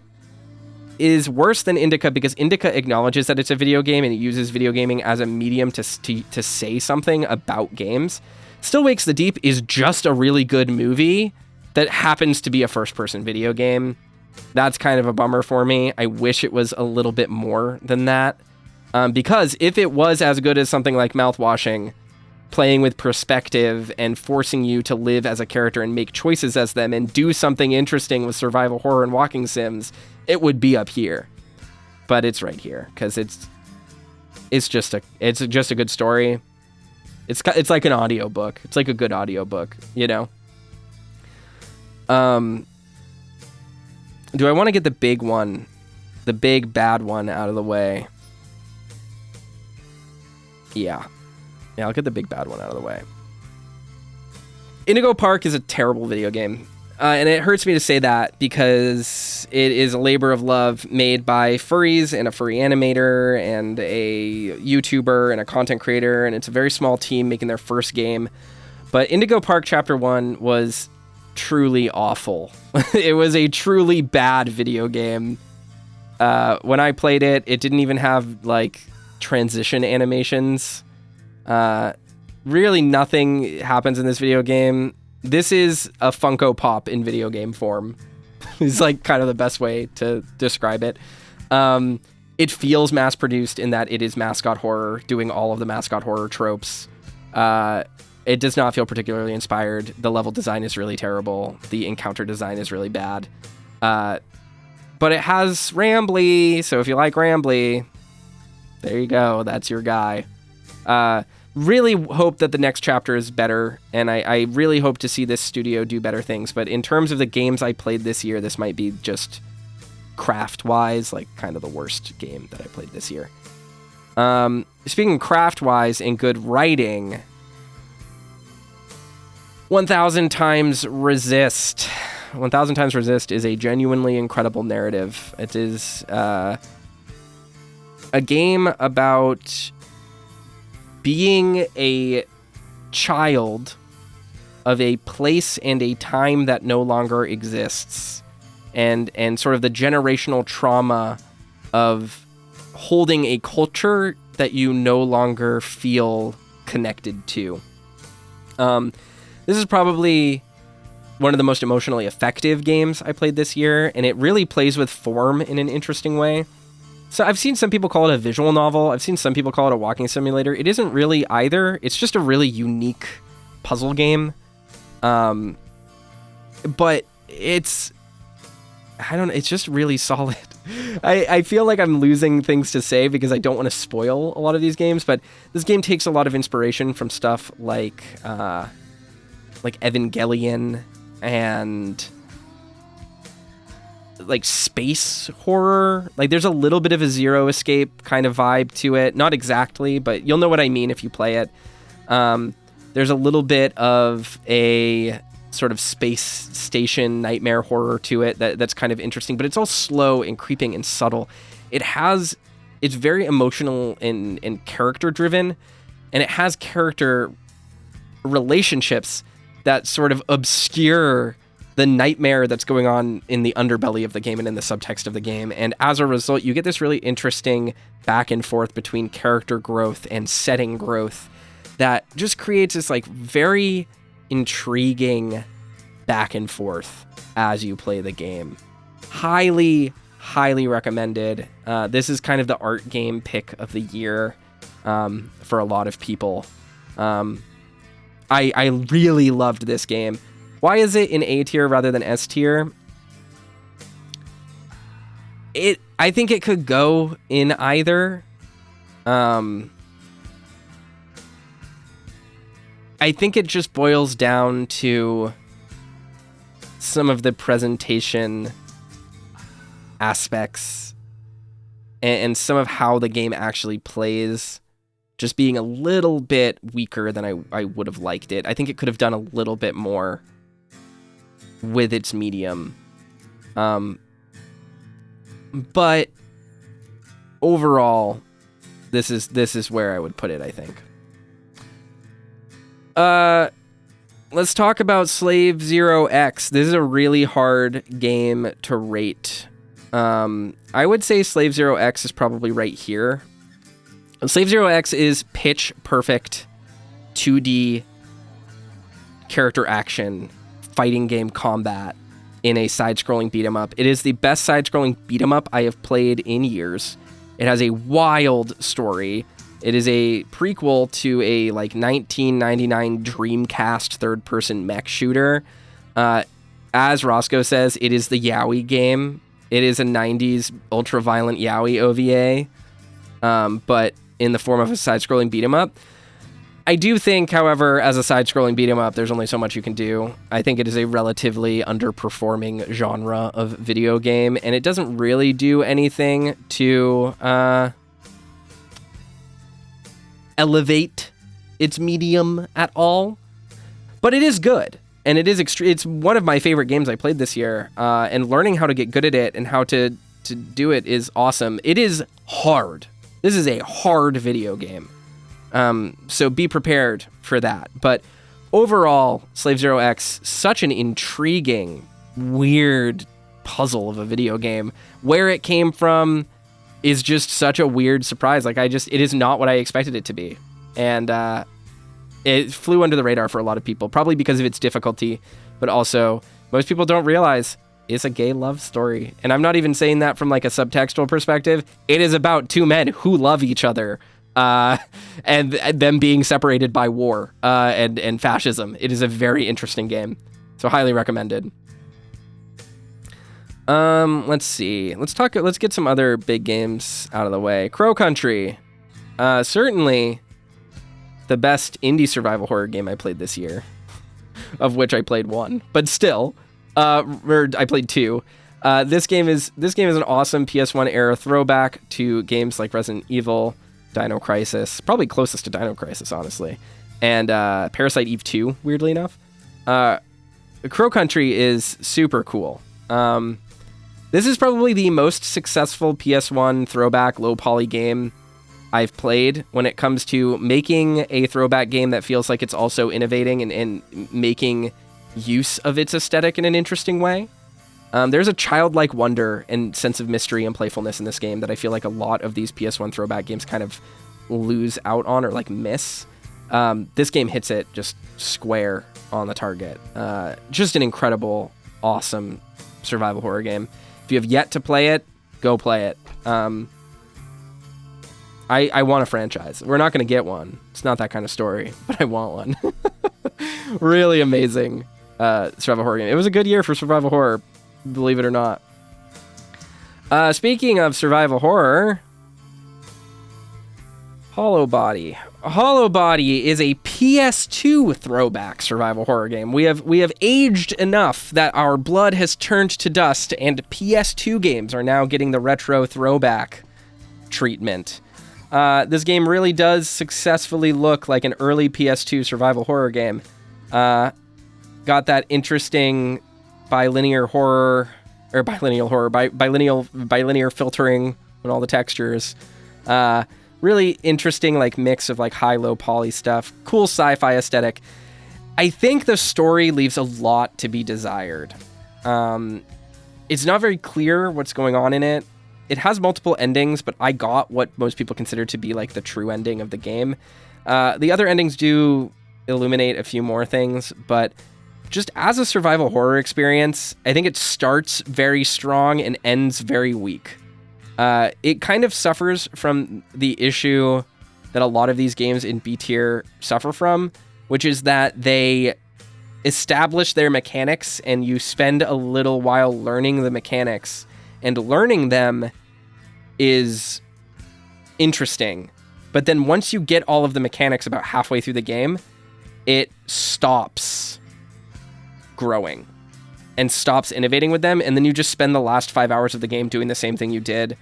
is worse than Indica because Indica acknowledges that it's a video game and it uses video gaming as a medium to say something about games. Still Wakes the Deep is just a really good movie that happens to be a first-person video game. That's kind of a bummer for me. I wish it was a little bit more than that. Because if it was as good as something like Mouthwashing, playing with perspective and forcing you to live as a character and make choices as them and do something interesting with survival horror and walking sims, it would be up here. But it's right here because it's just a good story. It's like an audiobook. It's like a good audiobook, you know? Do I want to get the big one, the big bad one out of the way? Yeah, I'll get the big bad one out of the way. Indigo Park is a terrible video game. And it hurts me to say that because it is a labor of love made by furries and a furry animator and a YouTuber and a content creator. And it's a very small team making their first game. But Indigo Park Chapter 1 was truly awful. It was a truly bad video game. When I played it, it didn't even have transition animations. Really nothing happens in this video game. This is a Funko Pop in video game form. It's kind of the best way to describe it. It feels mass produced in that it is mascot horror, doing all of the mascot horror tropes. It does not feel particularly inspired. The level design is really terrible. The encounter design is really bad. But it has Rambly, so if you like Rambly, there you go. That's your guy. Really hope that the next chapter is better, and I really hope to see this studio do better things. But in terms of the games I played this year, this might be just craft-wise, kind of the worst game that I played this year. Speaking craft-wise and good writing, 1000 Times Resist. 1000 Times Resist is a genuinely incredible narrative. It is a game about being a child of a place and a time that no longer exists, and sort of the generational trauma of holding a culture that you no longer feel connected to. This is probably one of the most emotionally effective games I played this year, and it really plays with form in an interesting way. So I've seen some people call it a visual novel. I've seen some people call it a walking simulator. It isn't really either. It's just a really unique puzzle game. But it's just really solid. I feel like I'm losing things to say because I don't want to spoil a lot of these games, but this game takes a lot of inspiration from stuff like Evangelion and like space horror. Like there's a little bit of a Zero Escape kind of vibe to it. Not exactly, but you'll know what I mean if you play it. There's a little bit of a sort of space station nightmare horror to it that's kind of interesting, but it's all slow and creeping and subtle. It's very emotional and character driven, and it has character relationships that sort of obscure the nightmare that's going on in the underbelly of the game and in the subtext of the game. And as a result, you get this really interesting back and forth between character growth and setting growth that just creates this like very intriguing back and forth as you play the game. Highly, highly recommended. This is kind of the art game pick of the year for a lot of people. I really loved this game. Why is it in A tier rather than S tier? I think it could go in either. I think it just boils down to some of the presentation aspects and some of how the game actually plays just being a little bit weaker than I would have liked it. I think it could have done a little bit more with its medium. But overall, this is where I would put it, I think. Let's talk about Slave Zero X. This is a really hard game to rate. I would say Slave Zero X is probably right here. Slave Zero X is pitch perfect 2D character action fighting game combat in a side-scrolling beat-em-up. It is the best side-scrolling beat-em-up I have played in years. It has a wild story. It is a prequel to a like 1999 Dreamcast third-person mech shooter. As Roscoe says, it is the Yaoi game. It is a 90s ultra-violent Yaoi OVA, but in the form of a side-scrolling beat-em-up. I do think, however, as a side-scrolling beat-em-up, there's only so much you can do. I think it is a relatively underperforming genre of video game, and it doesn't really do anything to elevate its medium at all. But it is good, and it is it's one of my favorite games I played this year, and learning how to get good at it and how to do it is awesome. It is hard. This is a hard video game. So be prepared for that. But overall, Slave Zero X, such an intriguing, weird puzzle of a video game. Where it came from is just such a weird surprise. Like it is not what I expected it to be. And it flew under the radar for a lot of people, probably because of its difficulty, but also most people don't realize it's a gay love story. And I'm not even saying that from like a subtextual perspective. It is about two men who love each other. And them being separated by war and fascism. It is a very interesting game, so highly recommended. Let's see. Let's get some other big games out of the way. Crow Country, certainly the best indie survival horror game I played this year, of which I played one, but still, I played two. This game is an awesome PS1 era throwback to games like Resident Evil, Dino Crisis, probably closest to Dino Crisis, honestly, and Parasite Eve 2, weirdly enough. Crow Country is super cool. This is probably the most successful PS1 throwback low poly game I've played when it comes to making a throwback game that feels like it's also innovating and making use of its aesthetic in an interesting way. There's a childlike wonder and sense of mystery and playfulness in this game that I feel like a lot of these PS1 throwback games kind of lose out on or like miss. This game hits it just square on the target. Just an incredible, awesome survival horror game. If you have yet to play it, go play it. I want a franchise. We're not going to get one. It's not that kind of story, but I want one. Really amazing survival horror game. It was a good year for survival horror, believe it or not. Speaking of survival horror, Hollow Body. Hollow Body is a PS2 throwback survival horror game. We have aged enough that our blood has turned to dust, and PS2 games are now getting the retro throwback treatment. This game really does successfully look like an early PS2 survival horror game. Got that interesting bilinear filtering and all the textures. Really interesting like mix of like high-low poly stuff. Cool sci-fi aesthetic. I think the story leaves a lot to be desired. It's not very clear what's going on in it. It has multiple endings, but I got what most people consider to be like the true ending of the game. The other endings do illuminate a few more things, but just as a survival horror experience, I think it starts very strong and ends very weak. It kind of suffers from the issue that a lot of these games in B tier suffer from, which is that they establish their mechanics and you spend a little while learning the mechanics, and learning them is interesting. But then once you get all of the mechanics about halfway through the game, it stops growing and stops innovating with them, and then you just spend the last 5 hours of the game doing the same thing you did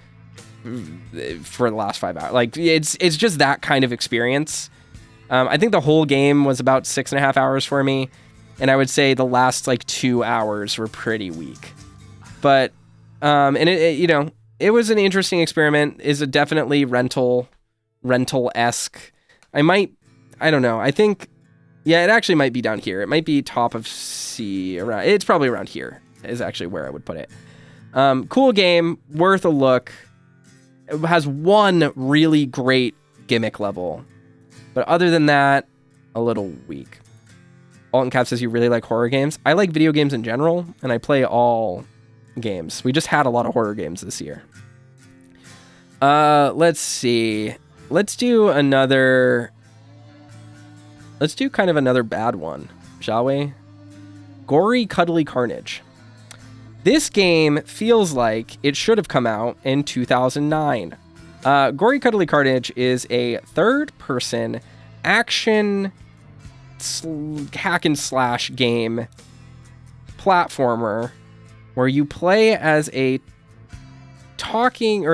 for the last 5 hours. Like, it's just that kind of experience. I think the whole game was about 6.5 hours for me, and I would say the last like 2 hours were pretty weak. But and it was an interesting experiment. Is it definitely rental-esque? I don't know. I think, yeah, it actually might be down here. It might be top of C. It's probably around here is actually where I would put it. Cool game, worth a look. It has one really great gimmick level, but other than that, a little weak. Alton Cap says you really like horror games. I like video games in general, and I play all games. We just had a lot of horror games this year. Let's see. Let's do kind of another bad one, shall we? Gory Cuddly Carnage. This game feels like it should have come out in 2009. Gory Cuddly Carnage is a third-person action hack and slash game platformer where you play as a standing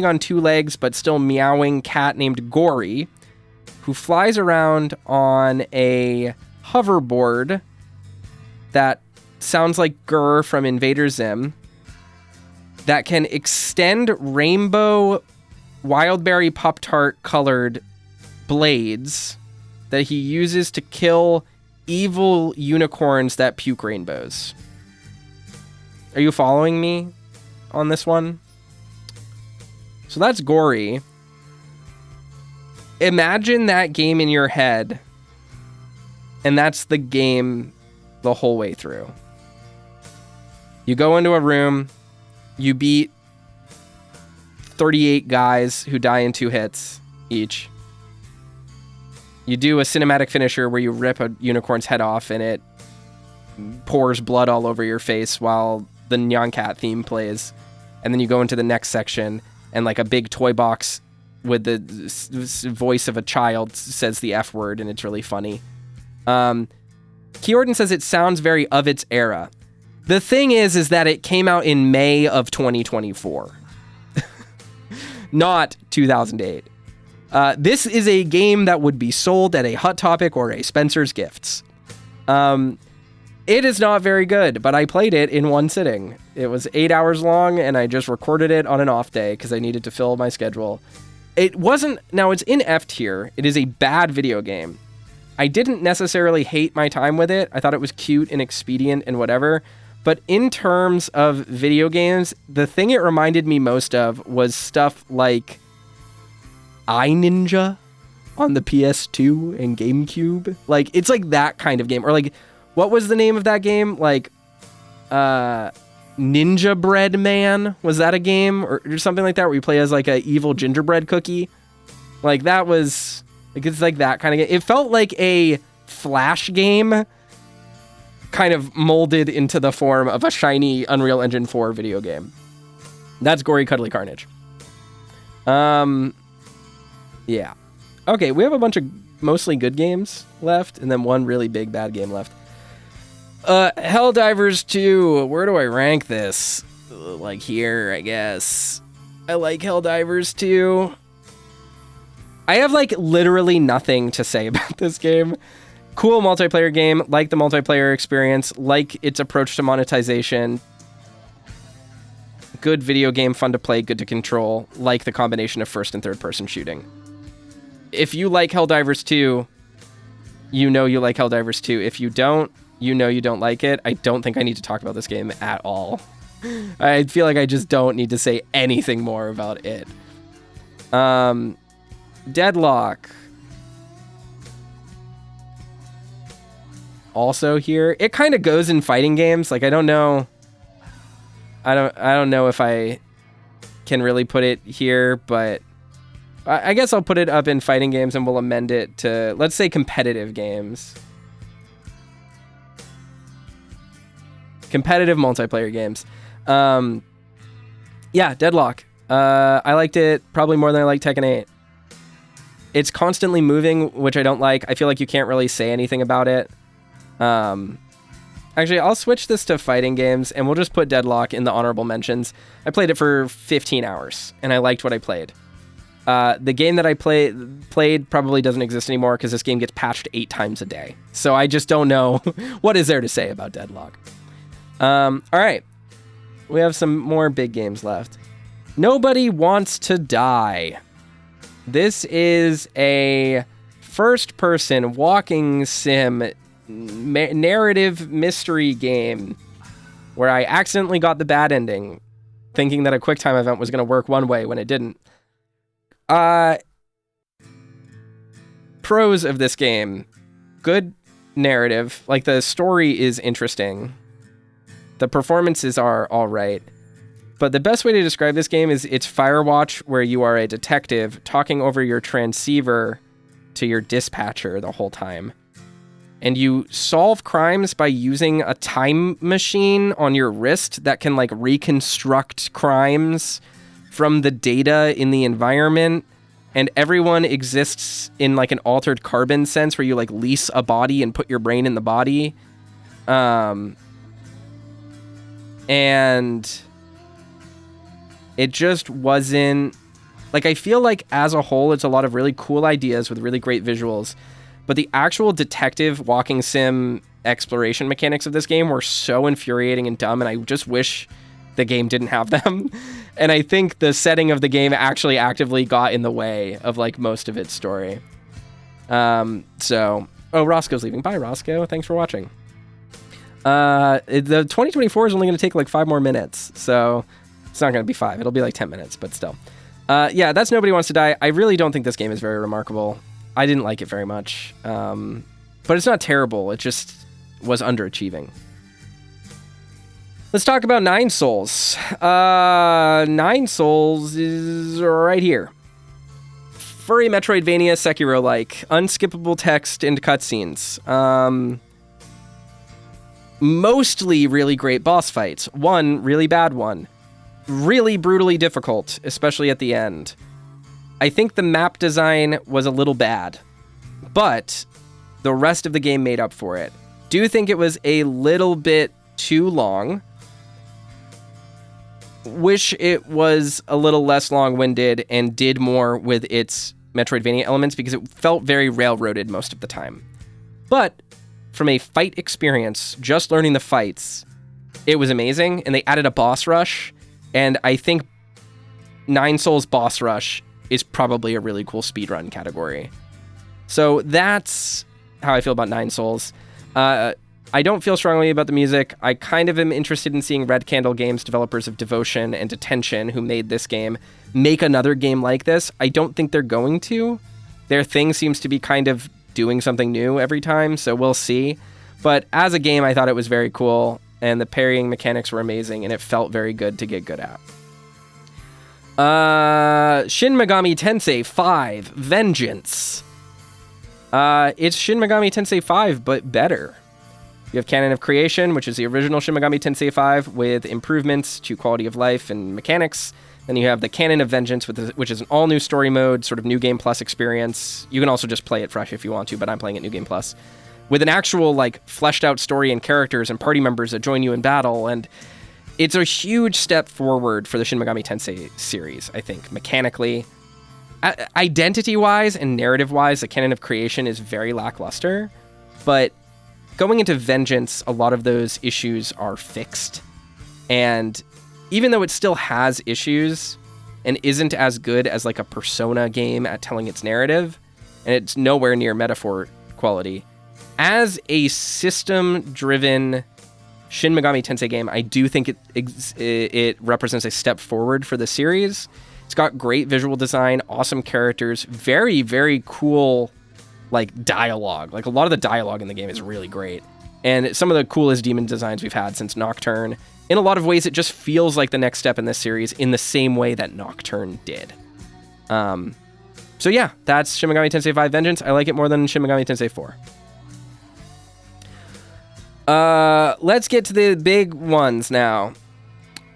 on two legs but still meowing cat named Gory, who flies around on a hoverboard that sounds like Gurr from Invader Zim, that can extend rainbow Wildberry Pop-Tart colored blades that he uses to kill evil unicorns that puke rainbows. Are you following me on this one? So that's Gory. Imagine that game in your head, and that's the game the whole way through. You go into a room, you beat 38 guys who die in 2 hits each. You do a cinematic finisher where you rip a unicorn's head off and it pours blood all over your face while the Nyan Cat theme plays. And then you go into the next section and like a big toy box with the voice of a child says the F word, and it's really funny. Keorden says it sounds very of its era. The thing is that it came out in May of 2024, not 2008. This is a game that would be sold at a Hot Topic or a Spencer's Gifts. It is not very good, but I played it in one sitting. It was 8 hours long, and I just recorded it on an off day because I needed to fill my schedule. It wasn't... Now, it's in F tier. It is a bad video game. I didn't necessarily hate my time with it. I thought it was cute and expedient and whatever. But in terms of video games, the thing it reminded me most of was stuff like iNinja on the PS2 and GameCube. Like, it's like that kind of game. Or like, what was the name of that game? Like, Ninja Bread Man? Was that a game? Or something like that where you play as like a evil gingerbread cookie? Like, that was... Like, it's like that kind of game. It felt like a Flash game kind of molded into the form of a shiny Unreal Engine 4 video game. That's Gory Cuddly Carnage. Yeah. Okay, we have a bunch of mostly good games left, and then one really big bad game left. Helldivers 2. Where do I rank this? Like here, I guess. I like Helldivers 2. I have, like, literally nothing to say about this game. Cool multiplayer game, like the multiplayer experience, like its approach to monetization. Good video game, fun to play, good to control, like the combination of first and third person shooting. If you like Helldivers 2, you know you like Helldivers 2. If you don't, you know you don't like it. I don't think I need to talk about this game at all. I feel like I just don't need to say anything more about it. Deadlock. Also here. It kind of goes in fighting games. Like, I don't know if I can really put it here, but I guess I'll put it up in fighting games and we'll amend it to, let's say, competitive games. Competitive multiplayer games. Yeah, Deadlock. I liked it probably more than I like Tekken 8. It's constantly moving, which I don't like. I feel like you can't really say anything about it. Actually, I'll switch this to fighting games, and we'll just put Deadlock in the honorable mentions. I played it for 15 hours, and I liked what I played. The game that I played probably doesn't exist anymore because this game gets patched 8 times a day. So I just don't know what is there to say about Deadlock. All right. We have some more big games left. Nobody Wants to Die. This is a first-person walking sim narrative mystery game where I accidentally got the bad ending, thinking that a QuickTime event was going to work one way when it didn't. Pros of this game. Good narrative. Like, the story is interesting. The performances are all right. But the best way to describe this game is it's Firewatch, where you are a detective talking over your transceiver to your dispatcher the whole time. And you solve crimes by using a time machine on your wrist that can, like, reconstruct crimes from the data in the environment. And everyone exists in, like, an altered carbon sense where you, like, lease a body and put your brain in the body. And it just wasn't... Like, I feel like, as a whole, it's a lot of really cool ideas with really great visuals. But the actual detective walking sim exploration mechanics of this game were so infuriating and dumb, and I just wish the game didn't have them. And I think the setting of the game actually actively got in the way of, like, most of its story. Oh, Roscoe's leaving. Bye, Roscoe. Thanks for watching. The 2024 is only going to take, like, 5 more minutes, so it's not going to be 5. It'll be, like, 10 minutes, but still. Yeah, that's Nobody Wants to Die. I really don't think this game is very remarkable. I didn't like it very much. But it's not terrible. It just was underachieving. Let's talk about Nine Souls. Nine Souls is right here. Furry Metroidvania Sekiro-like. Unskippable text and cutscenes. Mostly really great boss fights. One really bad one. Really brutally difficult, especially at the end. I think the map design was a little bad, but the rest of the game made up for it. Do think it was a little bit too long. Wish it was a little less long-winded and did more with its Metroidvania elements because it felt very railroaded most of the time. But from a fight experience, just learning the fights, it was amazing, and they added a boss rush, and I think Nine Souls boss rush is probably a really cool speedrun category. So that's how I feel about Nine Souls. I don't feel strongly about the music. I kind of am interested in seeing Red Candle Games, developers of Devotion and Detention, who made this game, make another game like this. I don't think they're going to. Their thing seems to be kind of doing something new every time, so we'll see. But as a game, I thought it was very cool, and the parrying mechanics were amazing, and it felt very good to get good at. Shin Megami Tensei 5 Vengeance. It's Shin Megami Tensei 5, but better. You have Canon of Creation, which is the original Shin Megami Tensei 5 with improvements to quality of life and mechanics. Then you have the Canon of Vengeance, which is an all-new story mode, sort of New Game Plus experience. You can also just play it fresh if you want to, but I'm playing it New Game Plus. With an actual, like, fleshed-out story and characters and party members that join you in battle, and it's a huge step forward for the Shin Megami Tensei series, I think, mechanically. Identity-wise and narrative-wise, the Canon of Creation is very lackluster, but going into Vengeance, a lot of those issues are fixed. And even though it still has issues and isn't as good as like a Persona game at telling its narrative, and it's nowhere near Metaphor quality, as a system-driven Shin Megami Tensei game, I do think it represents a step forward for the series. It's got great visual design, awesome characters, very, very cool like dialogue. Like a lot of the dialogue in the game is really great. And some of the coolest demon designs we've had since Nocturne. In a lot of ways, it just feels like the next step in this series in the same way that Nocturne did. So yeah, that's Shin Megami Tensei 5 Vengeance. I like it more than Shin Megami Tensei 4. Let's get to the big ones now.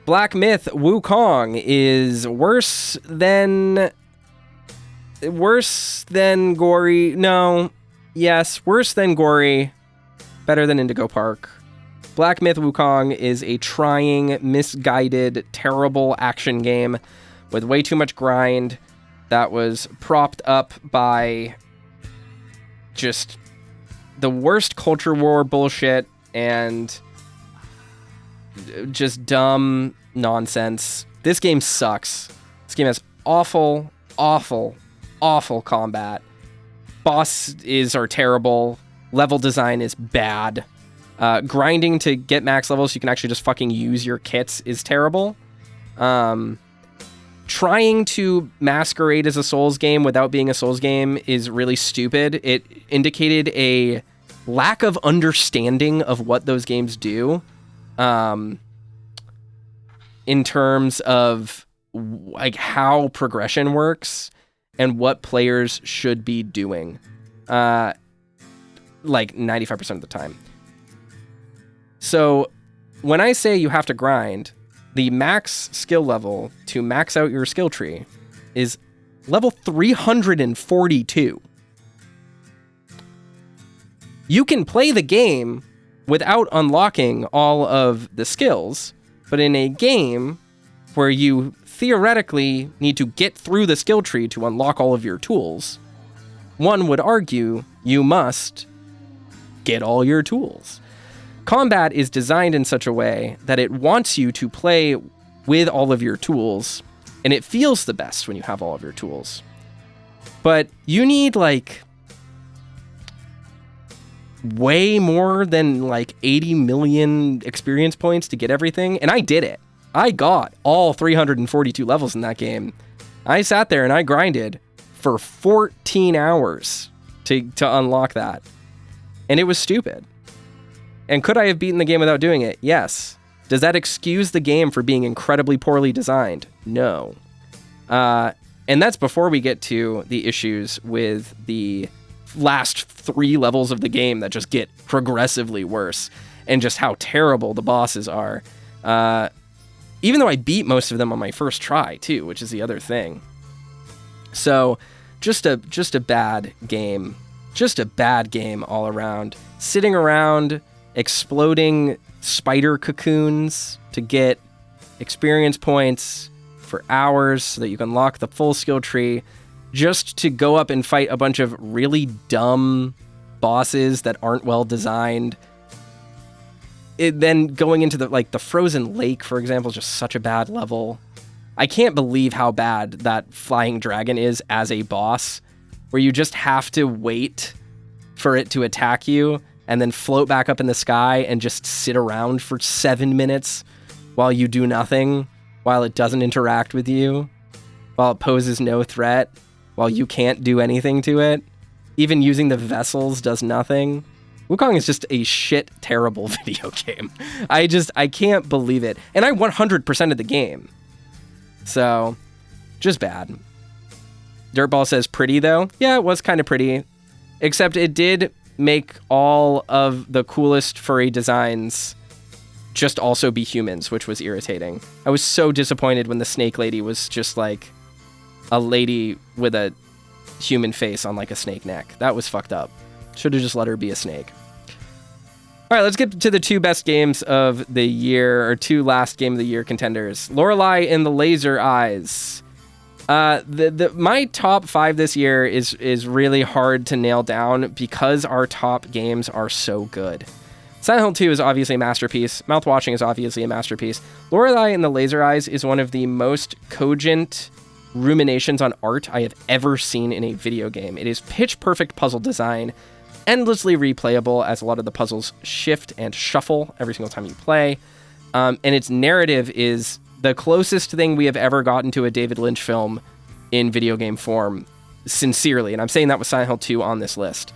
Black Myth Wukong is worse than Gory. No. Yes, worse than Gory. Better than Indigo Park. Black Myth Wukong is a trying, misguided, terrible action game with way too much grind that was propped up by just the worst culture war bullshit and just dumb nonsense. This game sucks. This game has awful combat. Bosses are terrible. Level design is bad. Grinding to get max levels so you can actually just fucking use your kits is terrible. Trying to masquerade as a Souls game without being a Souls game is really stupid. It indicated a lack of understanding of what those games do. In terms of like how progression works and what players should be doing, like 95% of the time. So when I say you have to grind, the max skill level to max out your skill tree is level 342. You can play the game without unlocking all of the skills, but in a game where you theoretically need to get through the skill tree to unlock all of your tools, one would argue you must get all your tools. Combat is designed in such a way that it wants you to play with all of your tools, and it feels the best when you have all of your tools. But you need like way more than like 80 million experience points to get everything, and I did it. I got all 342 levels in that game. I sat there and I grinded for 14 hours to unlock that, and it was stupid. And could I have beaten the game without doing it? Yes. Does that excuse the game for being incredibly poorly designed? No. And that's before we get to the issues with the last 3 levels of the game that just get progressively worse, and just how terrible the bosses are. Even though I beat most of them on my first try, too, which is the other thing. So, just a bad game. Just a bad game all around. Sitting around exploding spider cocoons to get experience points for hours so that you can unlock the full skill tree, just to go up and fight a bunch of really dumb bosses that aren't well designed. Then going into the frozen lake, for example, is just such a bad level. I can't believe how bad that flying dragon is as a boss, where you just have to wait for it to attack you and then float back up in the sky and just sit around for 7 minutes while you do nothing, while it doesn't interact with you, while it poses no threat, while you can't do anything to it. Even using the vessels does nothing. Wukong is just a shit, terrible video game. I can't believe it. And I 100%ed the game. So, just bad. Dirtball says pretty, though. Yeah, it was kind of pretty. Except it did make all of the coolest furry designs just also be humans, which was irritating. I was so disappointed when the snake lady was just like a lady with a human face on like a snake neck. That was fucked up. Should have just let her be a snake. All right, let's get to the 2 best games of the year, or 2 last game of the year contenders. Lorelei and the Laser Eyes. My top 5 this year is really hard to nail down because our top games are so good. Silent Hill 2 is obviously a masterpiece. Mouthwashing is obviously a masterpiece. Lorelei and the Laser Eyes is one of the most cogent ruminations on art I have ever seen in a video game. It is pitch perfect puzzle design, endlessly replayable as a lot of the puzzles shift and shuffle every single time you play. And its narrative is the closest thing we have ever gotten to a David Lynch film in video game form, sincerely. And I'm saying that with Silent Hill 2 on this list.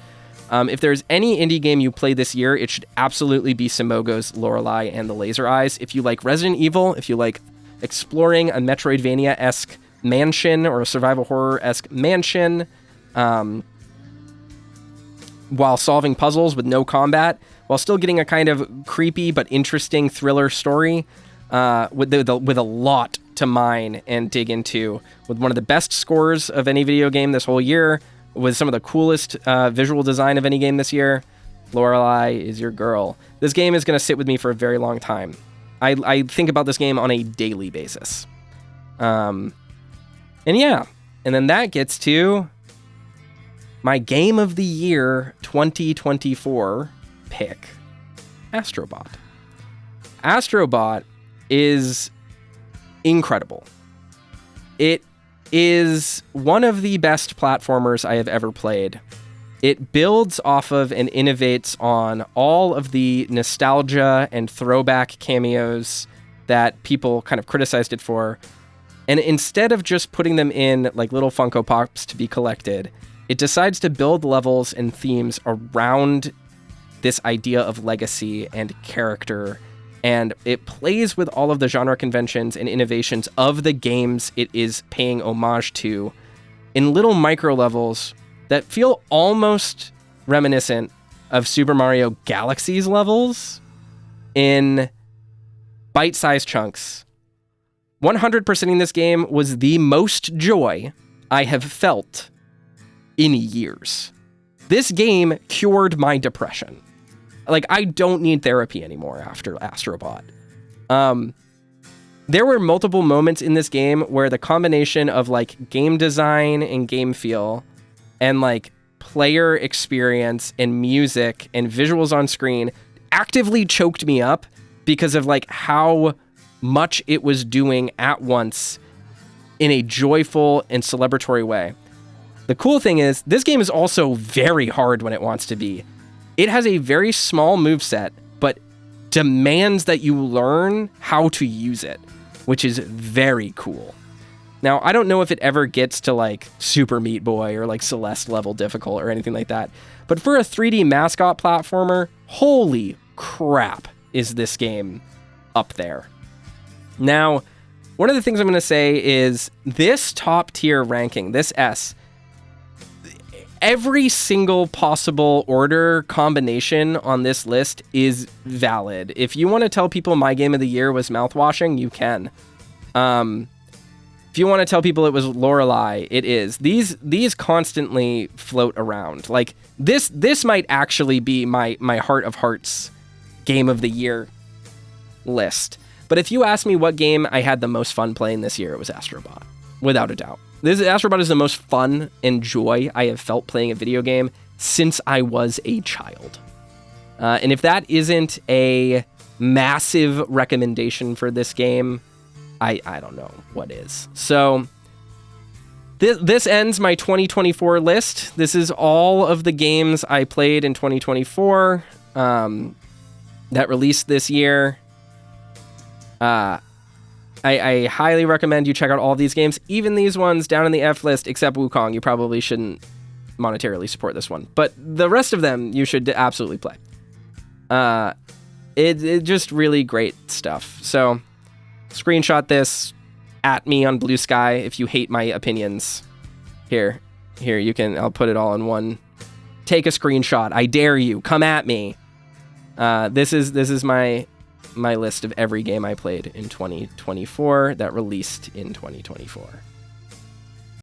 If there's any indie game you play this year, it should absolutely be Simogo's Lorelei and the Laser Eyes. If you like Resident Evil, if you like exploring a Metroidvania-esque mansion or a survival horror-esque mansion, while solving puzzles with no combat, while still getting a kind of creepy but interesting thriller story, with a lot to mine and dig into, with one of the best scores of any video game this whole year, with some of the coolest visual design of any game this year. Lorelei is your girl. This game is going to sit with me for a very long time. I think about this game on a daily basis. And then that gets to my Game of the Year 2024 pick, Astrobot. Astrobot is incredible. It is one of the best platformers I have ever played. It builds off of and innovates on all of the nostalgia and throwback cameos that people kind of criticized it for. And instead of just putting them in like little Funko Pops to be collected, it decides to build levels and themes around this idea of legacy and character. And it plays with all of the genre conventions and innovations of the games it is paying homage to in little micro levels that feel almost reminiscent of Super Mario Galaxy's levels in bite-sized chunks. 100%ing this game was the most joy I have felt in years. This game cured my depression. Like, I don't need therapy anymore after Astrobot. There were multiple moments in this game where the combination of, like, game design and game feel and, like, player experience and music and visuals on screen actively choked me up because of, like, how much it was doing at once in a joyful and celebratory way. The cool thing is, this game is also very hard when it wants to be. It has a very small moveset, but demands that you learn how to use it, which is very cool. Now, I don't know if it ever gets to like Super Meat Boy or like Celeste level difficult or anything like that, but for a 3D mascot platformer, holy crap, is this game up there. Now, one of the things I'm going to say is this top tier ranking, this S, every single possible order combination on this list is valid. If you want to tell people my game of the year was Mouthwashing, you can. If you want to tell people it was Lorelei, it is. These constantly float around. Like this might actually be my heart of hearts game of the year list. But if you ask me what game I had the most fun playing this year, it was Astrobot, without a doubt. This Astrobot is the most fun and joy I have felt playing a video game since I was a child. And if that isn't a massive recommendation for this game, I don't know what is. So this ends my 2024 list. This is all of the games I played in 2024 that released this year. I highly recommend you check out all of these games, even these ones down in the F list, except Wukong. You probably shouldn't monetarily support this one, but the rest of them you should absolutely play. It just really great stuff. So screenshot this at me on Blue Sky if you hate my opinions. Here you can. I'll put it all in one. Take a screenshot. I dare you. Come at me. This is my list of every game I played in 2024 that released in 2024.